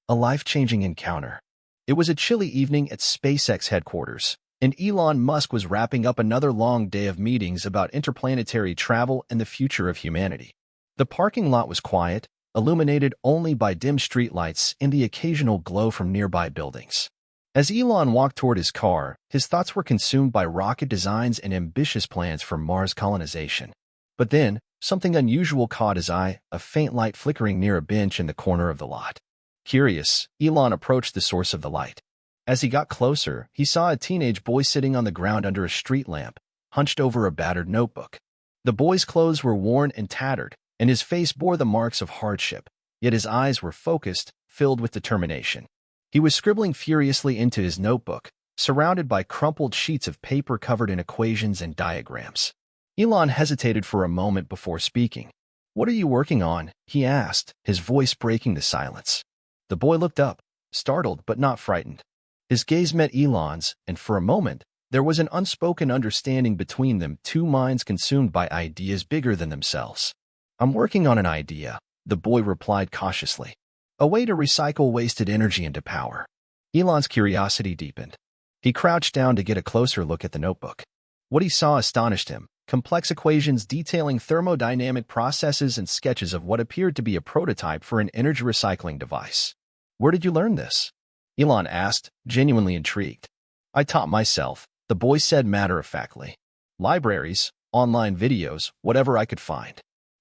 A life-changing encounter. It was a chilly evening at SpaceX headquarters, and Elon Musk was wrapping up another long day of meetings about interplanetary travel and the future of humanity. The parking lot was quiet, illuminated only by dim streetlights and the occasional glow from nearby buildings. As Elon walked toward his car, his thoughts were consumed by rocket designs and ambitious plans for Mars colonization. But then, something unusual caught his eye, a faint light flickering near a bench in the corner of the lot. Curious, Elon approached the source of the light. As he got closer, he saw a teenage boy sitting on the ground under a street lamp, hunched over a battered notebook. The boy's clothes were worn and tattered, and his face bore the marks of hardship, yet his eyes were focused, filled with determination. He was scribbling furiously into his notebook, surrounded by crumpled sheets of paper covered in equations and diagrams. Elon hesitated for a moment before speaking. "What are you working on?" he asked, his voice breaking the silence. The boy looked up, startled but not frightened. His gaze met Elon's, and for a moment, there was an unspoken understanding between them, two minds consumed by ideas bigger than themselves. "I'm working on an idea," the boy replied cautiously. "A way to recycle wasted energy into power." Elon's curiosity deepened. He crouched down to get a closer look at the notebook. What he saw astonished him: complex equations detailing thermodynamic processes and sketches of what appeared to be a prototype for an energy recycling device. "Where did you learn this?" Elon asked, genuinely intrigued. "I taught myself," the boy said matter-of-factly. "Libraries, online videos, whatever I could find."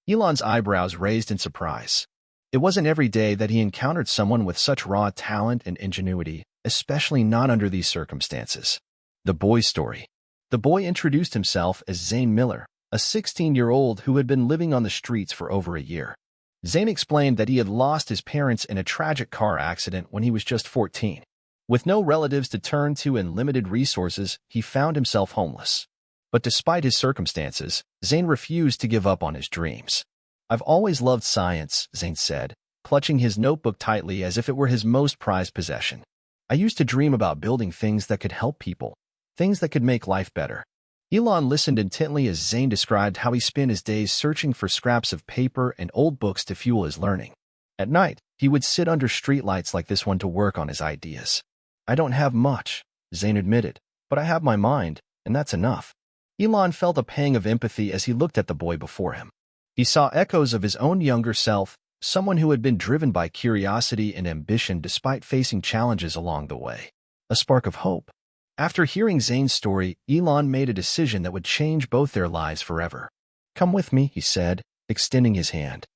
Elon's eyebrows raised in surprise. It wasn't every day that he encountered someone with such raw talent and ingenuity, especially not under these circumstances. The boy's story. The boy introduced himself as Zane Miller, a 16-year-old who had been living on the streets for over a year. Zane explained that he had lost his parents in a tragic car accident when he was just 14. With no relatives to turn to and limited resources, he found himself homeless. But despite his circumstances, Zane refused to give up on his dreams. "I've always loved science," Zane said, clutching his notebook tightly as if it were his most prized possession. "I used to dream about building things that could help people, things that could make life better." Elon listened intently as Zane described how he spent his days searching for scraps of paper and old books to fuel his learning. At night, he would sit under streetlights like this one to work on his ideas. "I don't have much," Zane admitted, "but I have my mind, and that's enough." Elon felt a pang of empathy as he looked at the boy before him. He saw echoes of his own younger self, someone who had been driven by curiosity and ambition despite facing challenges along the way. A spark of hope. After hearing Zane's story, Elon made a decision that would change both their lives forever. "Come with me," he said, extending his hand.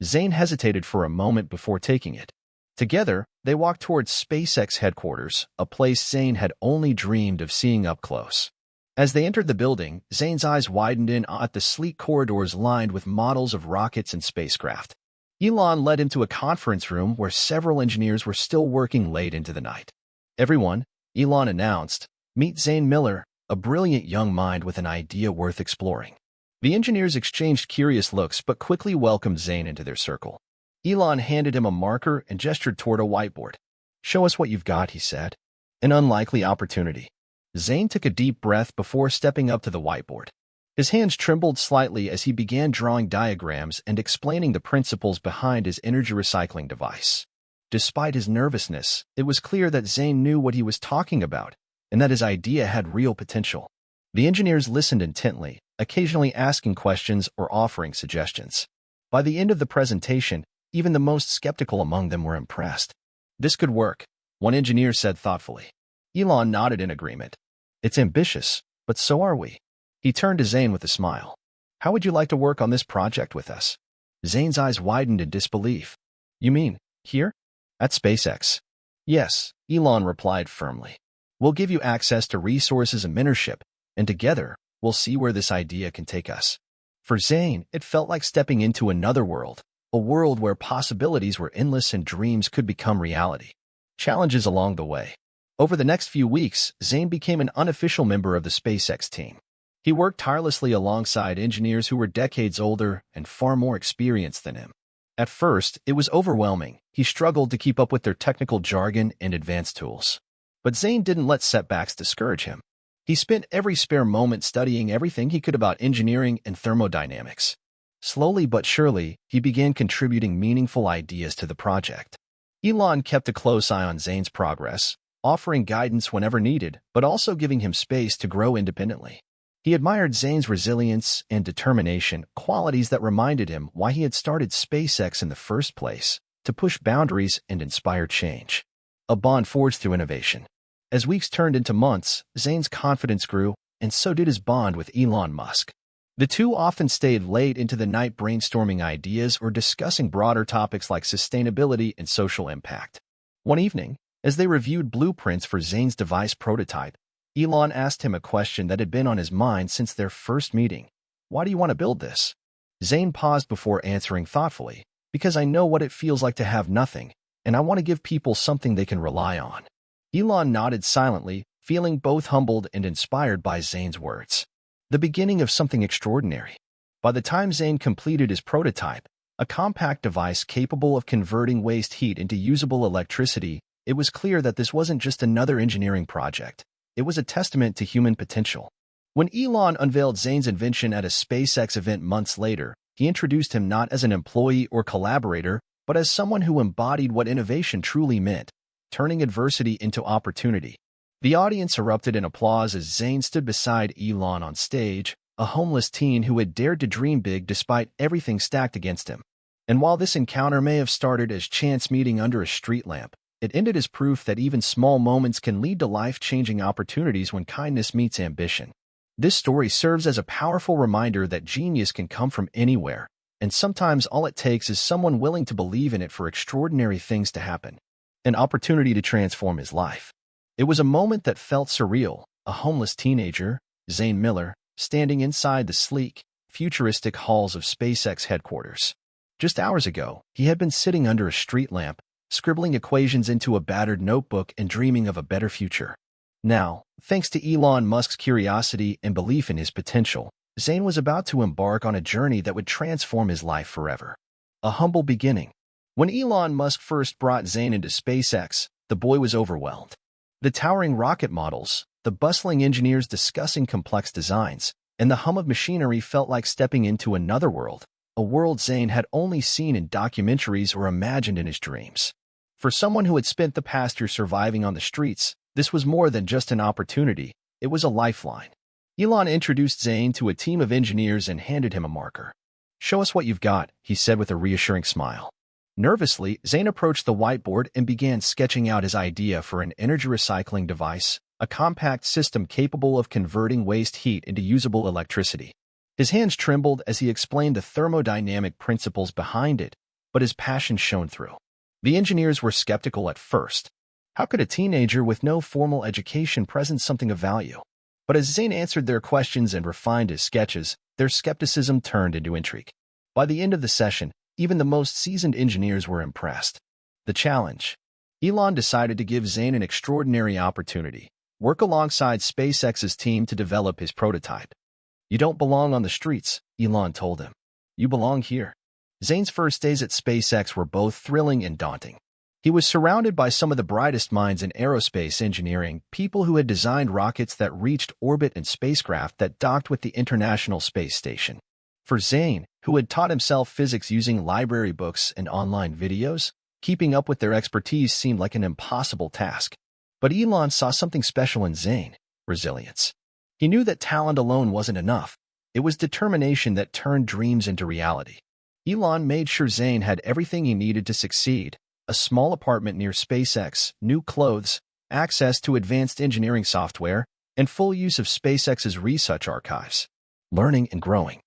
Zane hesitated for a moment before taking it. Together, they walked towards SpaceX headquarters, a place Zane had only dreamed of seeing up close. As they entered the building, Zane's eyes widened in awe at the sleek corridors lined with models of rockets and spacecraft. Elon led him to a conference room where several engineers were still working late into the night. "Everyone," Elon announced, "meet Zane Miller, a brilliant young mind with an idea worth exploring." The engineers exchanged curious looks but quickly welcomed Zane into their circle. Elon handed him a marker and gestured toward a whiteboard. "Show us what you've got," he said. An unlikely opportunity. Zane took a deep breath before stepping up to the whiteboard. His hands trembled slightly as he began drawing diagrams and explaining the principles behind his energy recycling device. Despite his nervousness, it was clear that Zane knew what he was talking about, and that his idea had real potential. The engineers listened intently, occasionally asking questions or offering suggestions. By the end of the presentation, even the most skeptical among them were impressed. "This could work," one engineer said thoughtfully. Elon nodded in agreement. "It's ambitious, but so are we." He turned to Zane with a smile. "How would you like to work on this project with us?" Zane's eyes widened in disbelief. "You mean, here? At SpaceX?" "Yes," Elon replied firmly. "We'll give you access to resources and mentorship, and together, we'll see where this idea can take us." For Zane, it felt like stepping into another world, a world where possibilities were endless and dreams could become reality. Challenges along the way. Over the next few weeks, Zane became an unofficial member of the SpaceX team. He worked tirelessly alongside engineers who were decades older and far more experienced than him. At first, it was overwhelming. He struggled to keep up with their technical jargon and advanced tools. But Zane didn't let setbacks discourage him. He spent every spare moment studying everything he could about engineering and thermodynamics. Slowly but surely, he began contributing meaningful ideas to the project. Elon kept a close eye on Zane's progress, offering guidance whenever needed, but also giving him space to grow independently. He admired Zane's resilience and determination, qualities that reminded him why he had started SpaceX in the first place, to push boundaries and inspire change. A bond forged through innovation. As weeks turned into months, Zane's confidence grew, and so did his bond with Elon Musk. The two often stayed late into the night brainstorming ideas or discussing broader topics like sustainability and social impact. One evening, as they reviewed blueprints for Zane's device prototype, Elon asked him a question that had been on his mind since their first meeting. "Why do you want to build this?" Zane paused before answering thoughtfully, "Because I know what it feels like to have nothing, and I want to give people something they can rely on." Elon nodded silently, feeling both humbled and inspired by Zane's words. The beginning of something extraordinary. By the time Zane completed his prototype, a compact device capable of converting waste heat into usable electricity, it was clear that this wasn't just another engineering project. It was a testament to human potential. When Elon unveiled Zane's invention at a SpaceX event months later, he introduced him not as an employee or collaborator, but as someone who embodied what innovation truly meant, turning adversity into opportunity. The audience erupted in applause as Zane stood beside Elon on stage, a homeless teen who had dared to dream big despite everything stacked against him. And while this encounter may have started as chance meeting under a street lamp, it ended as proof that even small moments can lead to life-changing opportunities when kindness meets ambition. This story serves as a powerful reminder that genius can come from anywhere, and sometimes all it takes is someone willing to believe in it for extraordinary things to happen. An opportunity to transform his life. It was a moment that felt surreal, a homeless teenager, Zane Miller, standing inside the sleek, futuristic halls of SpaceX headquarters. Just hours ago, he had been sitting under a street lamp, scribbling equations into a battered notebook and dreaming of a better future. Now, thanks to Elon Musk's curiosity and belief in his potential, Zane was about to embark on a journey that would transform his life forever. A humble beginning. When Elon Musk first brought Zane into SpaceX, the boy was overwhelmed. The towering rocket models, the bustling engineers discussing complex designs, and the hum of machinery felt like stepping into another world, a world Zane had only seen in documentaries or imagined in his dreams. For someone who had spent the past year surviving on the streets, this was more than just an opportunity, it was a lifeline. Elon introduced Zane to a team of engineers and handed him a marker. "Show us what you've got," he said with a reassuring smile. Nervously, Zane approached the whiteboard and began sketching out his idea for an energy recycling device, a compact system capable of converting waste heat into usable electricity. His hands trembled as he explained the thermodynamic principles behind it, but his passion shone through. The engineers were skeptical at first. How could a teenager with no formal education present something of value? But as Zane answered their questions and refined his sketches, their skepticism turned into intrigue. By the end of the session, even the most seasoned engineers were impressed. The challenge. Elon decided to give Zane an extraordinary opportunity, work alongside SpaceX's team to develop his prototype. "You don't belong on the streets," Elon told him. "You belong here." Zane's first days at SpaceX were both thrilling and daunting. He was surrounded by some of the brightest minds in aerospace engineering, people who had designed rockets that reached orbit and spacecraft that docked with the International Space Station. For Zane, who had taught himself physics using library books and online videos, keeping up with their expertise seemed like an impossible task. But Elon saw something special in Zane: resilience. He knew that talent alone wasn't enough. It was determination that turned dreams into reality. Elon made sure Zane had everything he needed to succeed: a small apartment near SpaceX, new clothes, access to advanced engineering software, and full use of SpaceX's research archives. Learning and growing.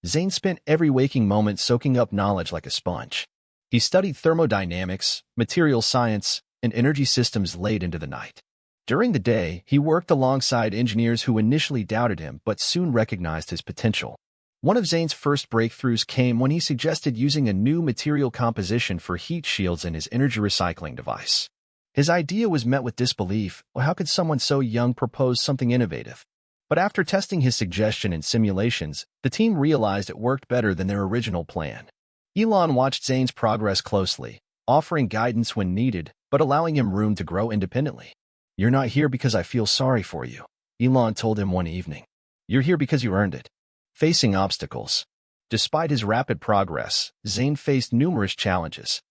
Zane spent every waking moment soaking up knowledge like a sponge. He studied thermodynamics, material science, and energy systems late into the night. During the day, he worked alongside engineers who initially doubted him but soon recognized his potential. One of Zane's first breakthroughs came when he suggested using a new material composition for heat shields in his energy recycling device. His idea was met with disbelief. How could someone so young propose something innovative? But after testing his suggestion in simulations, the team realized it worked better than their original plan. Elon watched Zane's progress closely, offering guidance when needed, but allowing him room to grow independently. "You're not here because I feel sorry for you," Elon told him one evening. "You're here because you earned it." Facing obstacles. Despite his rapid progress, Zane faced numerous challenges.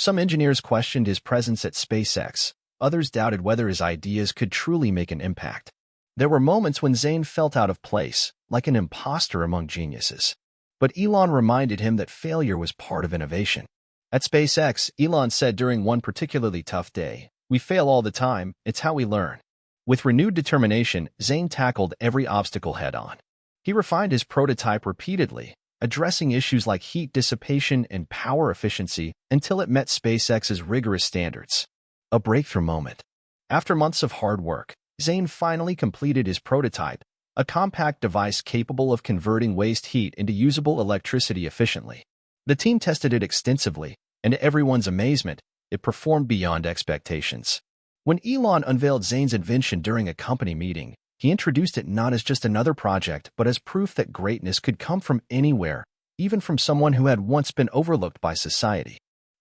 Some engineers questioned his presence at SpaceX. Others doubted whether his ideas could truly make an impact. There were moments when Zain felt out of place, like an imposter among geniuses. But Elon reminded him that failure was part of innovation. At SpaceX, Elon said during one particularly tough day, "We fail all the time, it's how we learn." With renewed determination, Zain tackled every obstacle head-on. He refined his prototype repeatedly, addressing issues like heat dissipation and power efficiency until it met SpaceX's rigorous standards. A breakthrough moment. After months of hard work, Zain finally completed his prototype, a compact device capable of converting waste heat into usable electricity efficiently. The team tested it extensively, and to everyone's amazement, it performed beyond expectations. When Elon unveiled Zain's invention during a company meeting, he introduced it not as just another project, but as proof that greatness could come from anywhere, even from someone who had once been overlooked by society.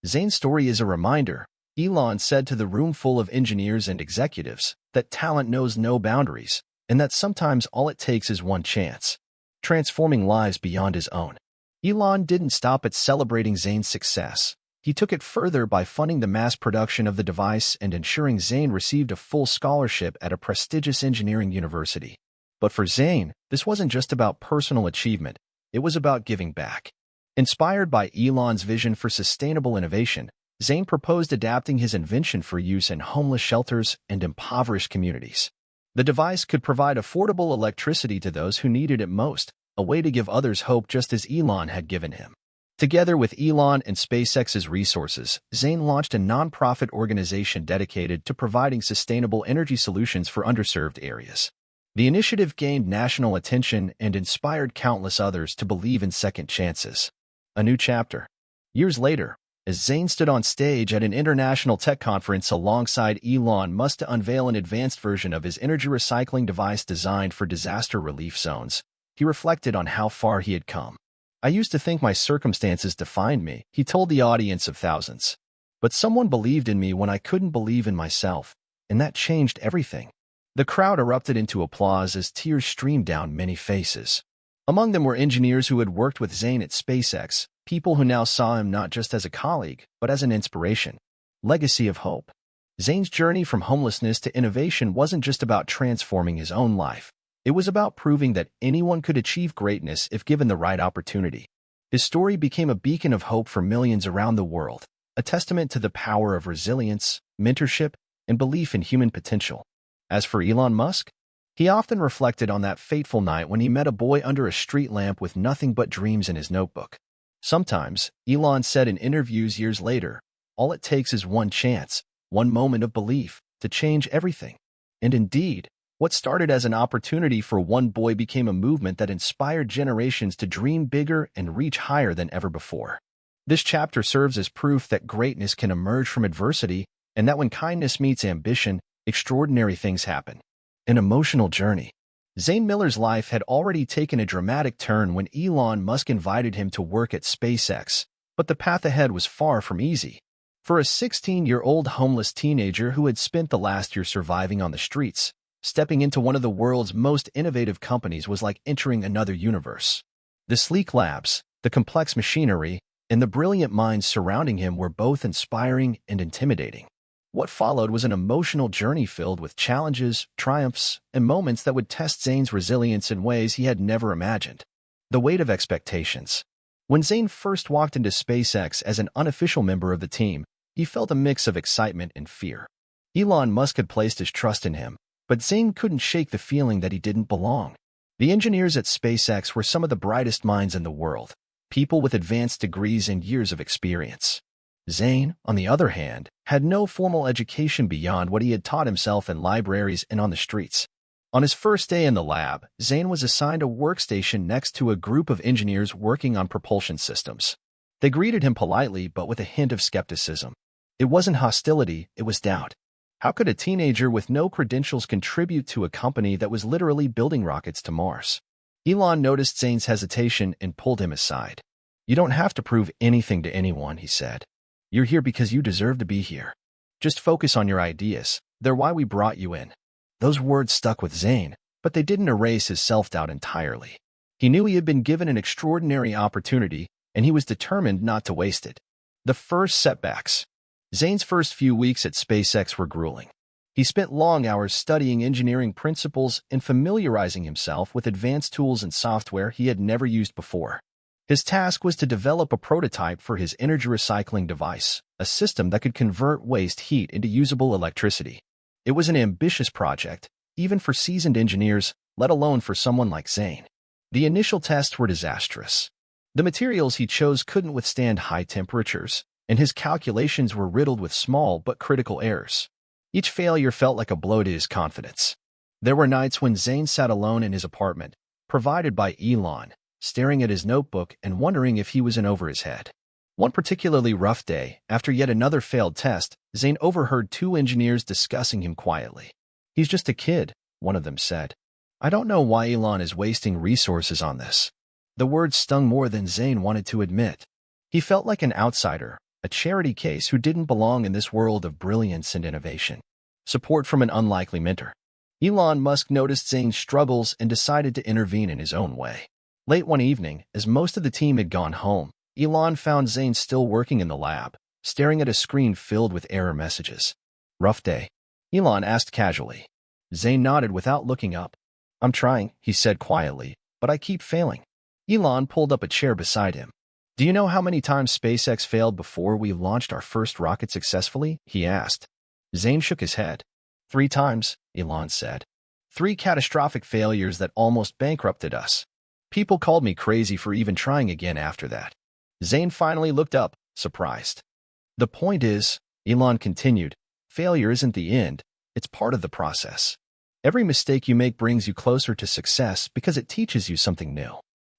Zain's story is a reminder, Elon said to the room full of engineers and executives, that talent knows no boundaries, and that sometimes all it takes is one chance, transforming lives beyond his own. Elon didn't stop at celebrating Zain's success. He took it further by funding the mass production of the device and ensuring Zain received a full scholarship at a prestigious engineering university. But for Zain, this wasn't just about personal achievement, it was about giving back. Inspired by Elon's vision for sustainable innovation, Zain proposed adapting his invention for use in homeless shelters and impoverished communities. The device could provide affordable electricity to those who needed it most, a way to give others hope just as Elon had given him. Together with Elon and SpaceX's resources, Zain launched a nonprofit organization dedicated to providing sustainable energy solutions for underserved areas. The initiative gained national attention and inspired countless others to believe in second chances. A new chapter. Years later, as Zain stood on stage at an international tech conference alongside Elon Musk to unveil an advanced version of his energy recycling device designed for disaster relief zones, he reflected on how far he had come. "I used to think my circumstances defined me," he told the audience of thousands. "But someone believed in me when I couldn't believe in myself, and that changed everything." The crowd erupted into applause as tears streamed down many faces. Among them were engineers who had worked with Zain at SpaceX, people who now saw him not just as a colleague, but as an inspiration. Legacy of hope. Zain's journey from homelessness to innovation wasn't just about transforming his own life. It was about proving that anyone could achieve greatness if given the right opportunity. His story became a beacon of hope for millions around the world, a testament to the power of resilience, mentorship, and belief in human potential. As for Elon Musk, he often reflected on that fateful night when he met a boy under a street lamp with nothing but dreams in his notebook. Sometimes, Elon said in interviews years later, all it takes is one chance, one moment of belief, to change everything. And indeed, what started as an opportunity for one boy became a movement that inspired generations to dream bigger and reach higher than ever before. This chapter serves as proof that greatness can emerge from adversity and that when kindness meets ambition, extraordinary things happen. An emotional journey. Zain Miller's life had already taken a dramatic turn when Elon Musk invited him to work at SpaceX, but the path ahead was far from easy. For a 16-year-old homeless teenager who had spent the last year surviving on the streets, stepping into one of the world's most innovative companies was like entering another universe. The sleek labs, the complex machinery, and the brilliant minds surrounding him were both inspiring and intimidating. What followed was an emotional journey filled with challenges, triumphs, and moments that would test Zain's resilience in ways he had never imagined. The weight of expectations. When Zain first walked into SpaceX as an unofficial member of the team, he felt a mix of excitement and fear. Elon Musk had placed his trust in him, but Zain couldn't shake the feeling that he didn't belong. The engineers at SpaceX were some of the brightest minds in the world, people with advanced degrees and years of experience. Zain, on the other hand, had no formal education beyond what he had taught himself in libraries and on the streets. On his first day in the lab, Zain was assigned a workstation next to a group of engineers working on propulsion systems. They greeted him politely but with a hint of skepticism. It wasn't hostility, it was doubt. How could a teenager with no credentials contribute to a company that was literally building rockets to Mars? Elon noticed Zain's hesitation and pulled him aside. "You don't have to prove anything to anyone," he said. "You're here because you deserve to be here. Just focus on your ideas. They're why we brought you in." Those words stuck with Zain, but they didn't erase his self-doubt entirely. He knew he had been given an extraordinary opportunity, and he was determined not to waste it. The first setbacks. Zane's first few weeks at SpaceX were grueling. He spent long hours studying engineering principles and familiarizing himself with advanced tools and software he had never used before. His task was to develop a prototype for his energy recycling device, a system that could convert waste heat into usable electricity. It was an ambitious project, even for seasoned engineers, let alone for someone like Zane. The initial tests were disastrous. The materials he chose couldn't withstand high temperatures, and his calculations were riddled with small but critical errors. Each failure felt like a blow to his confidence. There were nights when Zane sat alone in his apartment, provided by Elon, staring at his notebook and wondering if he was in over his head. One particularly rough day, after yet another failed test, Zane overheard two engineers discussing him quietly. "He's just a kid," one of them said. "I don't know why Elon is wasting resources on this." The words stung more than Zane wanted to admit. He felt like an outsider, a charity case who didn't belong in this world of brilliance and innovation. Support from an unlikely mentor. Elon Musk noticed Zane's struggles and decided to intervene in his own way. Late one evening, as most of the team had gone home, Elon found Zane still working in the lab, staring at a screen filled with error messages. "Rough day?" Elon asked casually. Zane nodded without looking up. "I'm trying," he said quietly, "but I keep failing." Elon pulled up a chair beside him. "Do you know how many times SpaceX failed before we launched our first rocket successfully?" he asked. Zane shook his head. "3 times," Elon said. 3 catastrophic failures that almost bankrupted us. People called me crazy for even trying again after that." Zane finally looked up, surprised. "The point is," Elon continued, "failure isn't the end, it's part of the process. Every mistake you make brings you closer to success because it teaches you something new."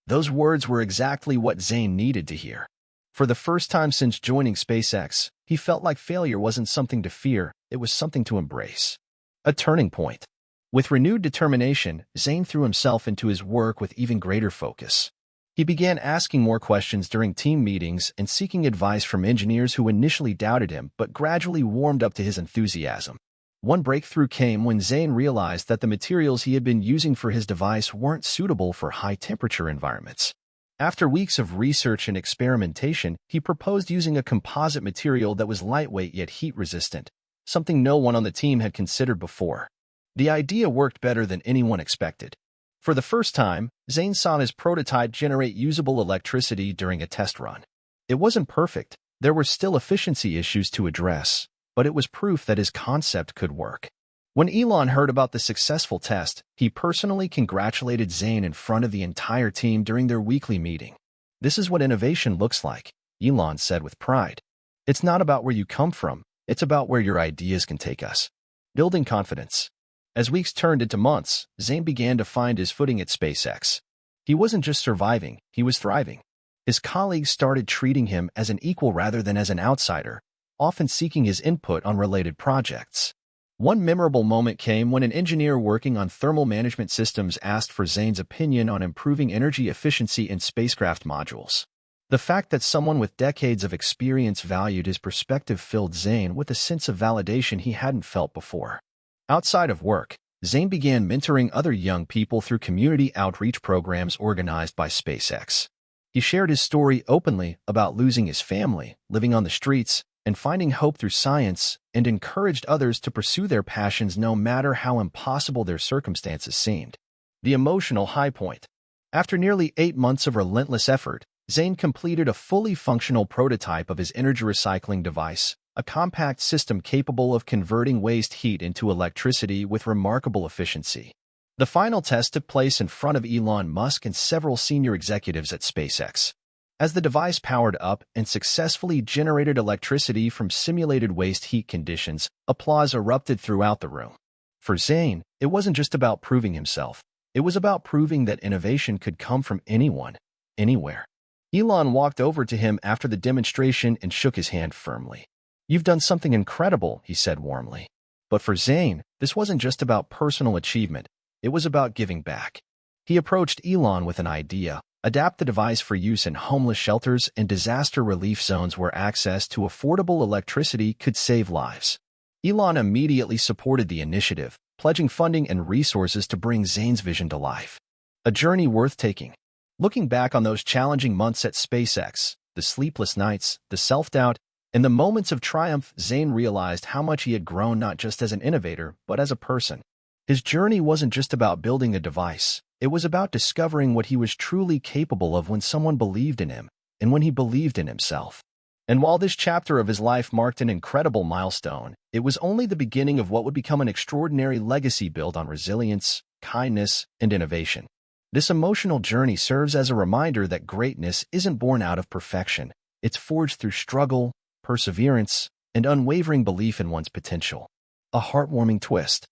Those words were exactly what Zane needed to hear. For the first time since joining SpaceX, he felt like failure wasn't something to fear, it was something to embrace. A turning point. With renewed determination, Zane threw himself into his work with even greater focus. He began asking more questions during team meetings and seeking advice from engineers who initially doubted him but gradually warmed up to his enthusiasm. One breakthrough came when Zane realized that the materials he had been using for his device weren't suitable for high-temperature environments. After weeks of research and experimentation, he proposed using a composite material that was lightweight yet heat-resistant, something no one on the team had considered before. The idea worked better than anyone expected. For the first time, Zane saw his prototype generate usable electricity during a test run. It wasn't perfect, there were still efficiency issues to address, but it was proof that his concept could work. When Elon heard about the successful test, he personally congratulated Zane in front of the entire team during their weekly meeting. "This is what innovation looks like," Elon said with pride. "It's not about where you come from, it's about where your ideas can take us." Building confidence. As weeks turned into months, Zane began to find his footing at SpaceX. He wasn't just surviving, he was thriving. His colleagues started treating him as an equal rather than as an outsider, often seeking his input on related projects. One memorable moment came when an engineer working on thermal management systems asked for Zane's opinion on improving energy efficiency in spacecraft modules. The fact that someone with decades of experience valued his perspective filled Zane with a sense of validation he hadn't felt before. Outside of work, Zane began mentoring other young people through community outreach programs organized by SpaceX. He shared his story openly about losing his family, living on the streets, and finding hope through science, and encouraged others to pursue their passions no matter how impossible their circumstances seemed. The emotional high point. After nearly 8 months of relentless effort, Zane completed a fully functional prototype of his energy recycling device, a compact system capable of converting waste heat into electricity with remarkable efficiency. The final test took place in front of Elon Musk and several senior executives at SpaceX. As the device powered up and successfully generated electricity from simulated waste heat conditions, applause erupted throughout the room. For Zane, it wasn't just about proving himself. It was about proving that innovation could come from anyone, anywhere. Elon walked over to him after the demonstration and shook his hand firmly. "You've done something incredible," he said warmly. But for Zane, this wasn't just about personal achievement. It was about giving back. He approached Elon with an idea: adapt the device for use in homeless shelters and disaster relief zones where access to affordable electricity could save lives. Elon immediately supported the initiative, pledging funding and resources to bring Zane's vision to life. A journey worth taking. Looking back on those challenging months at SpaceX, the sleepless nights, the self-doubt, and the moments of triumph, Zain realized how much he had grown not just as an innovator, but as a person. His journey wasn't just about building a device. It was about discovering what he was truly capable of when someone believed in him, and when he believed in himself. And while this chapter of his life marked an incredible milestone, it was only the beginning of what would become an extraordinary legacy built on resilience, kindness, and innovation. This emotional journey serves as a reminder that greatness isn't born out of perfection. It's forged through struggle, perseverance, and unwavering belief in one's potential. A heartwarming twist.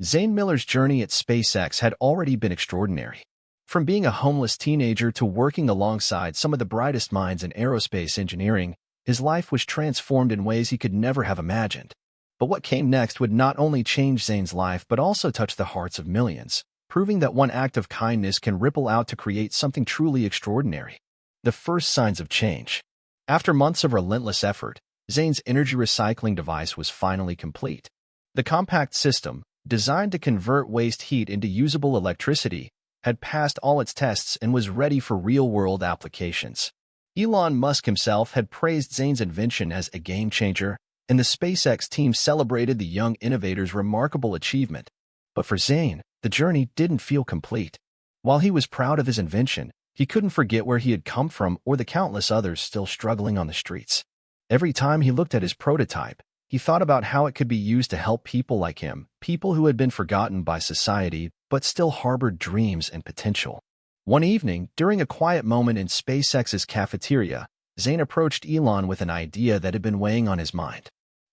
Zain Miller's journey at SpaceX had already been extraordinary. From being a homeless teenager to working alongside some of the brightest minds in aerospace engineering, his life was transformed in ways he could never have imagined. But what came next would not only change Zain's life but also touch the hearts of millions, proving that one act of kindness can ripple out to create something truly extraordinary. The first signs of change. After months of relentless effort, Zain's energy recycling device was finally complete. The compact system, designed to convert waste heat into usable electricity, had passed all its tests and was ready for real-world applications. Elon Musk himself had praised Zain's invention as a game-changer, and the SpaceX team celebrated the young innovator's remarkable achievement. But for Zain, the journey didn't feel complete. While he was proud of his invention, he couldn't forget where he had come from or the countless others still struggling on the streets. Every time he looked at his prototype, he thought about how it could be used to help people like him, people who had been forgotten by society but still harbored dreams and potential. One evening, during a quiet moment in SpaceX's cafeteria, Zain approached Elon with an idea that had been weighing on his mind.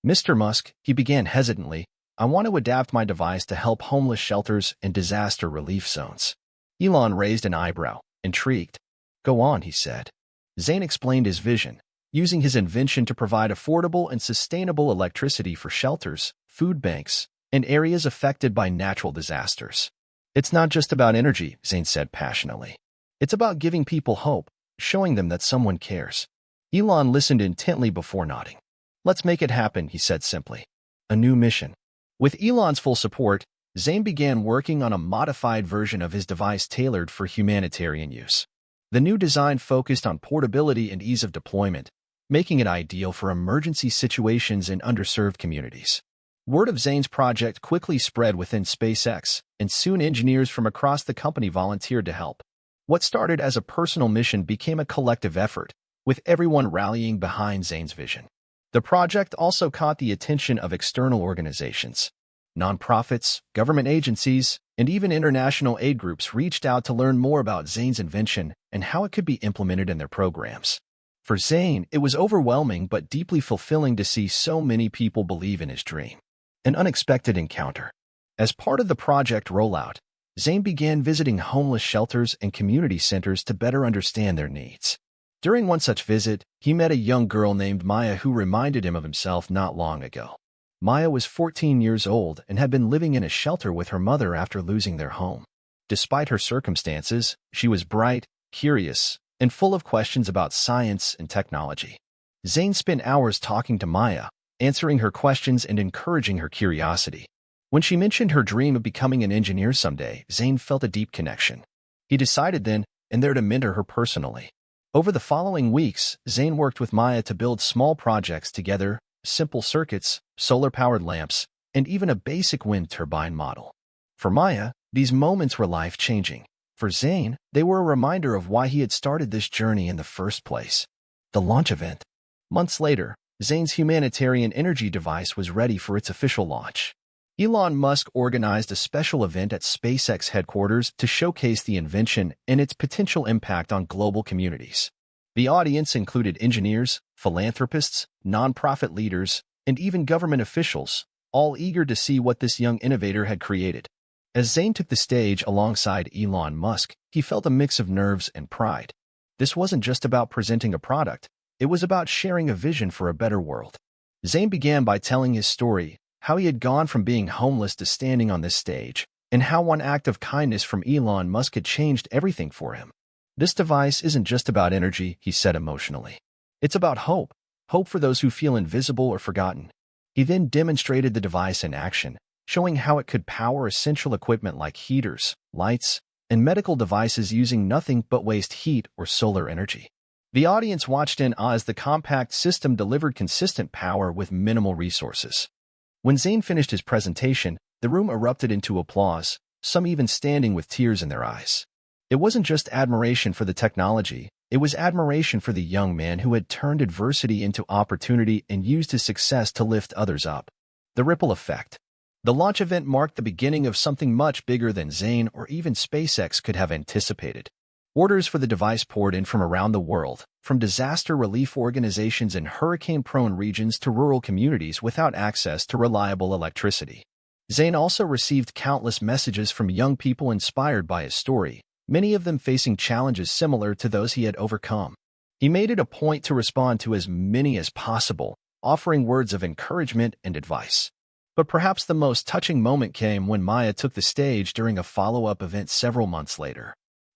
"Mr. Musk," he began hesitantly, "I want to adapt my device to help homeless shelters and disaster relief zones." Elon raised an eyebrow, intrigued. "Go on," he said. Zain explained his vision, using his invention to provide affordable and sustainable electricity for shelters, food banks, and areas affected by natural disasters. "It's not just about energy," Zain said passionately. "It's about giving people hope, showing them that someone cares." Elon listened intently before nodding. "Let's make it happen," he said simply. A new mission. With Elon's full support, Zain began working on a modified version of his device tailored for humanitarian use. The new design focused on portability and ease of deployment, making it ideal for emergency situations in underserved communities. Word of Zain's project quickly spread within SpaceX, and soon engineers from across the company volunteered to help. What started as a personal mission became a collective effort, with everyone rallying behind Zain's vision. The project also caught the attention of external organizations. Nonprofits, government agencies, and even international aid groups reached out to learn more about Zain's invention and how it could be implemented in their programs. For Zain, it was overwhelming but deeply fulfilling to see so many people believe in his dream. An unexpected encounter. As part of the project rollout, Zain began visiting homeless shelters and community centers to better understand their needs. During one such visit, he met a young girl named Maya who reminded him of himself not long ago. Maya was 14 years old and had been living in a shelter with her mother after losing their home. Despite her circumstances, she was bright, curious, and full of questions about science and technology. Zain spent hours talking to Maya, answering her questions and encouraging her curiosity. When she mentioned her dream of becoming an engineer someday, Zain felt a deep connection. He decided then and there to mentor her personally. Over the following weeks, Zain worked with Maya to build small projects together, simple circuits, solar-powered lamps, and even a basic wind turbine model. For Maya, these moments were life-changing. For Zain, they were a reminder of why he had started this journey in the first place. The launch event. Months later, Zain's humanitarian energy device was ready for its official launch. Elon Musk organized a special event at SpaceX headquarters to showcase the invention and its potential impact on global communities. The audience included engineers, philanthropists, nonprofit leaders, and even government officials, all eager to see what this young innovator had created. As Zain took the stage alongside Elon Musk, he felt a mix of nerves and pride. This wasn't just about presenting a product, it was about sharing a vision for a better world. Zain began by telling his story, how he had gone from being homeless to standing on this stage, and how one act of kindness from Elon Musk had changed everything for him. "This device isn't just about energy," he said emotionally. "It's about hope, hope for those who feel invisible or forgotten." He then demonstrated the device in action, showing how it could power essential equipment like heaters, lights, and medical devices using nothing but waste heat or solar energy. The audience watched in awe as the compact system delivered consistent power with minimal resources. When Zain finished his presentation, the room erupted into applause, some even standing with tears in their eyes. It wasn't just admiration for the technology, it was admiration for the young man who had turned adversity into opportunity and used his success to lift others up. The ripple effect. The launch event marked the beginning of something much bigger than Zain or even SpaceX could have anticipated. Orders for the device poured in from around the world, from disaster relief organizations in hurricane-prone regions to rural communities without access to reliable electricity. Zain also received countless messages from young people inspired by his story, many of them facing challenges similar to those he had overcome. He made it a point to respond to as many as possible, offering words of encouragement and advice. But perhaps the most touching moment came when Maya took the stage during a follow-up event several months later.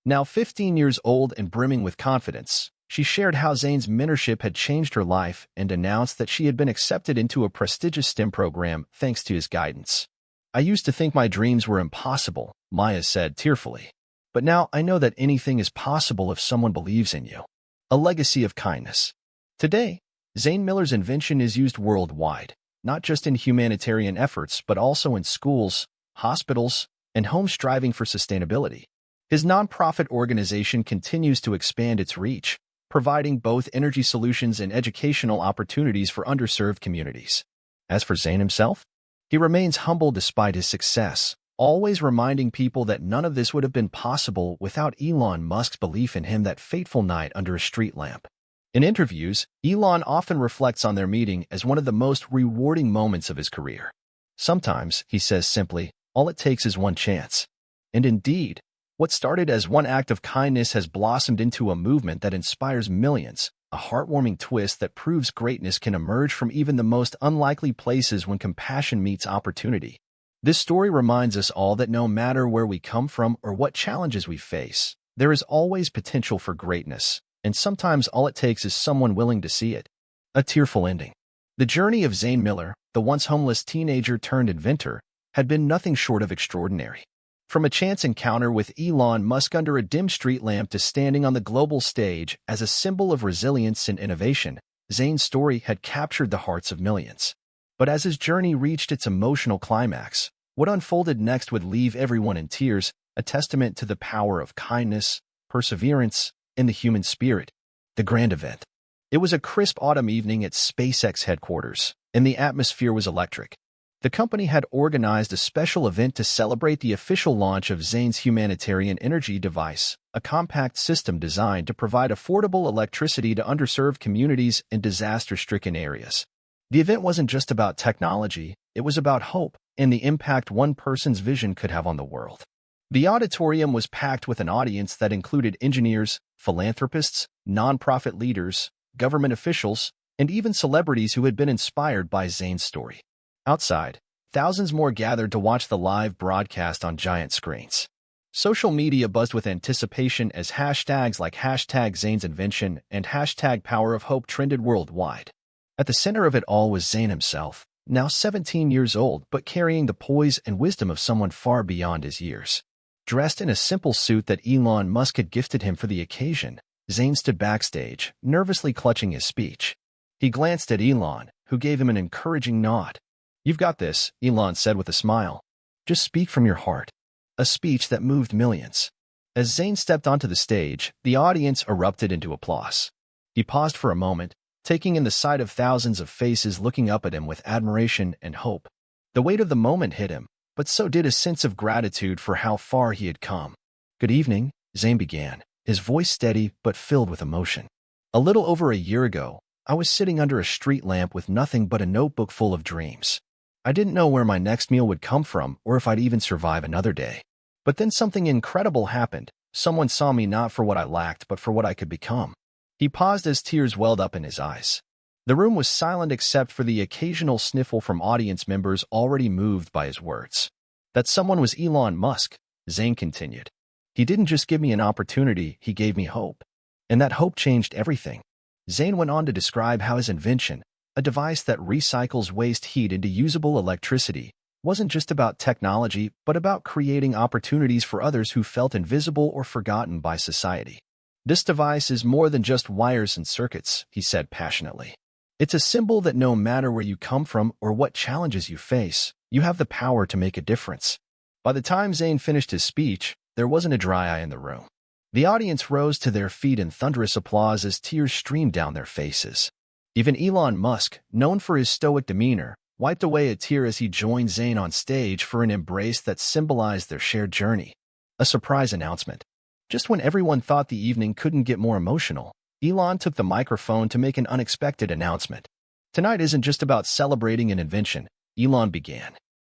Now 15 years old and brimming with confidence, she shared how Zain's mentorship had changed her life and announced that she had been accepted into a prestigious STEM program thanks to his guidance. "I used to think my dreams were impossible," Maya said tearfully. "But now I know that anything is possible if someone believes in you." A legacy of kindness. Today, Zain Miller's invention is used worldwide, not just in humanitarian efforts but also in schools, hospitals, and homes striving for sustainability. His nonprofit organization continues to expand its reach, providing both energy solutions and educational opportunities for underserved communities. As for Zain himself, he remains humble despite his success, always reminding people that none of this would have been possible without Elon Musk's belief in him that fateful night under a street lamp. In interviews, Elon often reflects on their meeting as one of the most rewarding moments of his career. Sometimes, he says simply, all it takes is one chance. And indeed, what started as one act of kindness has blossomed into a movement that inspires millions, a heartwarming twist that proves greatness can emerge from even the most unlikely places when compassion meets opportunity. This story reminds us all that no matter where we come from or what challenges we face, there is always potential for greatness, and sometimes all it takes is someone willing to see it. A tearful ending. The journey of Zain Miller, the once homeless teenager turned inventor, had been nothing short of extraordinary. From a chance encounter with Elon Musk under a dim street lamp to standing on the global stage as a symbol of resilience and innovation, Zain's story had captured the hearts of millions. But as his journey reached its emotional climax, what unfolded next would leave everyone in tears, a testament to the power of kindness, perseverance, and the human spirit. The grand event. It was a crisp autumn evening at SpaceX headquarters, and the atmosphere was electric. The company had organized a special event to celebrate the official launch of Zain's humanitarian energy device, a compact system designed to provide affordable electricity to underserved communities in disaster-stricken areas. The event wasn't just about technology, it was about hope and the impact one person's vision could have on the world. The auditorium was packed with an audience that included engineers, philanthropists, nonprofit leaders, government officials, and even celebrities who had been inspired by Zain's story. Outside, thousands more gathered to watch the live broadcast on giant screens. Social media buzzed with anticipation as hashtags like #Zain'sInvention and #PowerOfHope trended worldwide. At the center of it all was Zain himself, now 17 years old but carrying the poise and wisdom of someone far beyond his years. Dressed in a simple suit that Elon Musk had gifted him for the occasion, Zain stood backstage, nervously clutching his speech. He glanced at Elon, who gave him an encouraging nod. "You've got this," Elon said with a smile. "Just speak from your heart." A speech that moved millions. As Zain stepped onto the stage, the audience erupted into applause. He paused for a moment, taking in the sight of thousands of faces looking up at him with admiration and hope. The weight of the moment hit him, but so did a sense of gratitude for how far he had come. "Good evening," Zain began, his voice steady but filled with emotion. "A little over a year ago, I was sitting under a street lamp with nothing but a notebook full of dreams. I didn't know where my next meal would come from or if I'd even survive another day. But then something incredible happened. Someone saw me not for what I lacked, but for what I could become." He paused as tears welled up in his eyes. The room was silent except for the occasional sniffle from audience members already moved by his words. "That someone was Elon Musk," Zain continued. "He didn't just give me an opportunity, he gave me hope. And that hope changed everything." Zain went on to describe how his invention, a device that recycles waste heat into usable electricity, wasn't just about technology, but about creating opportunities for others who felt invisible or forgotten by society. "This device is more than just wires and circuits," he said passionately. "It's a symbol that no matter where you come from or what challenges you face, you have the power to make a difference." By the time Zayn finished his speech, there wasn't a dry eye in the room. The audience rose to their feet in thunderous applause as tears streamed down their faces. Even Elon Musk, known for his stoic demeanor, wiped away a tear as he joined Zayn on stage for an embrace that symbolized their shared journey. A surprise announcement. Just when everyone thought the evening couldn't get more emotional, Elon took the microphone to make an unexpected announcement. "Tonight isn't just about celebrating an invention," Elon began.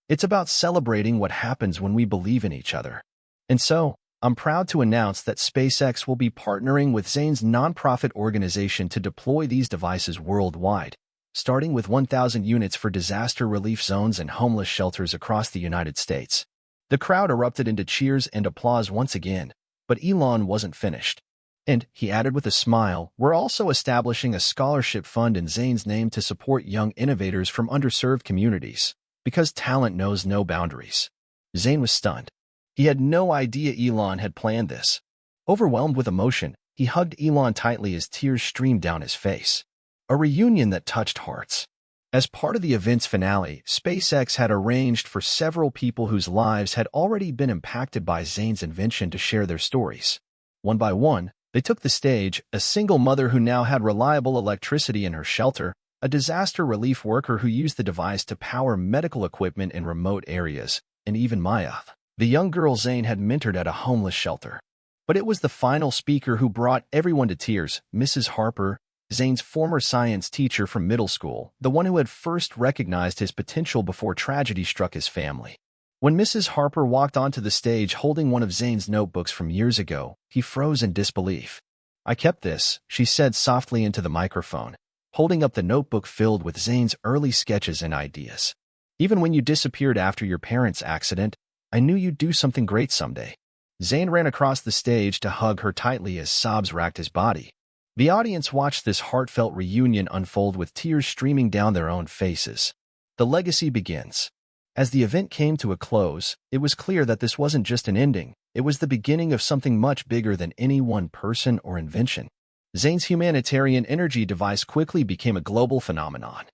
"It's about celebrating what happens when we believe in each other. And so, I'm proud to announce that SpaceX will be partnering with Zayn's nonprofit organization to deploy these devices worldwide, starting with 1,000 units for disaster relief zones and homeless shelters across the United States." The crowd erupted into cheers and applause once again, but Elon wasn't finished. "And," he added with a smile, "we're also establishing a scholarship fund in Zayn's name to support young innovators from underserved communities, because talent knows no boundaries." Zayn was stunned. He had no idea Elon had planned this. Overwhelmed with emotion, he hugged Elon tightly as tears streamed down his face. A reunion that touched hearts. As part of the event's finale, SpaceX had arranged for several people whose lives had already been impacted by Zayn's invention to share their stories. One by one, they took the stage: a single mother who now had reliable electricity in her shelter, a disaster relief worker who used the device to power medical equipment in remote areas, and even Maya, the young girl Zayn had mentored at a homeless shelter. But it was the final speaker who brought everyone to tears: Mrs. Harper, Zayn's former science teacher from middle school, the one who had first recognized his potential before tragedy struck his family. When Mrs. Harper walked onto the stage holding one of Zayn's notebooks from years ago, he froze in disbelief. "I kept this," she said softly into the microphone, holding up the notebook filled with Zayn's early sketches and ideas. "Even when you disappeared after your parents' accident, I knew you'd do something great someday." Zayn ran across the stage to hug her tightly as sobs racked his body. The audience watched this heartfelt reunion unfold with tears streaming down their own faces. The legacy begins. As the event came to a close, it was clear that this wasn't just an ending, it was the beginning of something much bigger than any one person or invention. Zayn's humanitarian energy device quickly became a global phenomenon.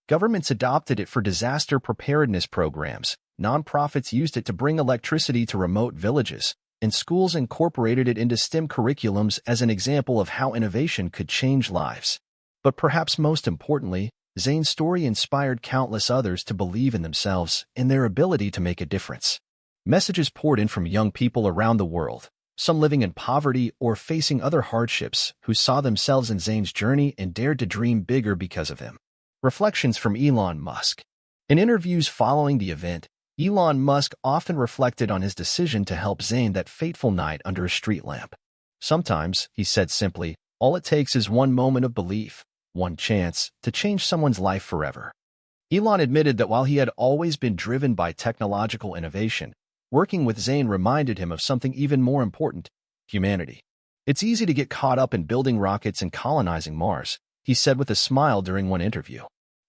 Governments adopted it for disaster preparedness programs, nonprofits used it to bring electricity to remote villages, and schools incorporated it into STEM curriculums as an example of how innovation could change lives. But perhaps most importantly, Zayn's story inspired countless others to believe in themselves and their ability to make a difference. Messages poured in from young people around the world, some living in poverty or facing other hardships, who saw themselves in Zayn's journey and dared to dream bigger because of him. Reflections from Elon Musk. In interviews following the event, Elon Musk often reflected on his decision to help Zayn that fateful night under a street lamp. "Sometimes," he said simply, "all it takes is one moment of belief, one chance, to change someone's life forever." Elon admitted that while he had always been driven by technological innovation, working with Zayn reminded him of something even more important: humanity. "It's easy to get caught up in building rockets and colonizing Mars," he said with a smile during one interview.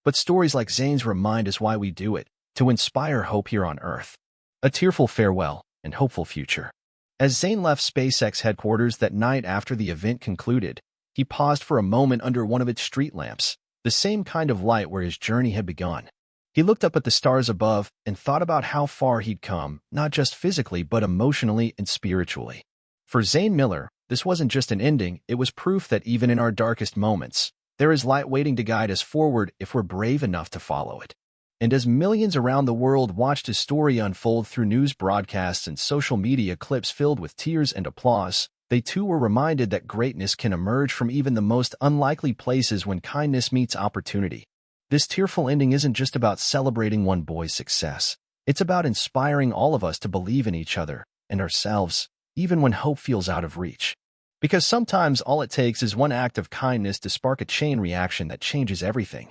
"But stories like Zayn's remind us why we do it: to inspire hope here on Earth." A tearful farewell and hopeful future. As Zayn left SpaceX headquarters that night after the event concluded, he paused for a moment under one of its street lamps, the same kind of light where his journey had begun. He looked up at the stars above and thought about how far he'd come, not just physically but emotionally and spiritually. For Zayn Miller, this wasn't just an ending, it was proof that even in our darkest moments, there is light waiting to guide us forward if we're brave enough to follow it. And as millions around the world watched his story unfold through news broadcasts and social media clips filled with tears and applause, they too were reminded that greatness can emerge from even the most unlikely places when kindness meets opportunity. This tearful ending isn't just about celebrating one boy's success. It's about inspiring all of us to believe in each other and ourselves, even when hope feels out of reach. Because sometimes all it takes is one act of kindness to spark a chain reaction that changes everything.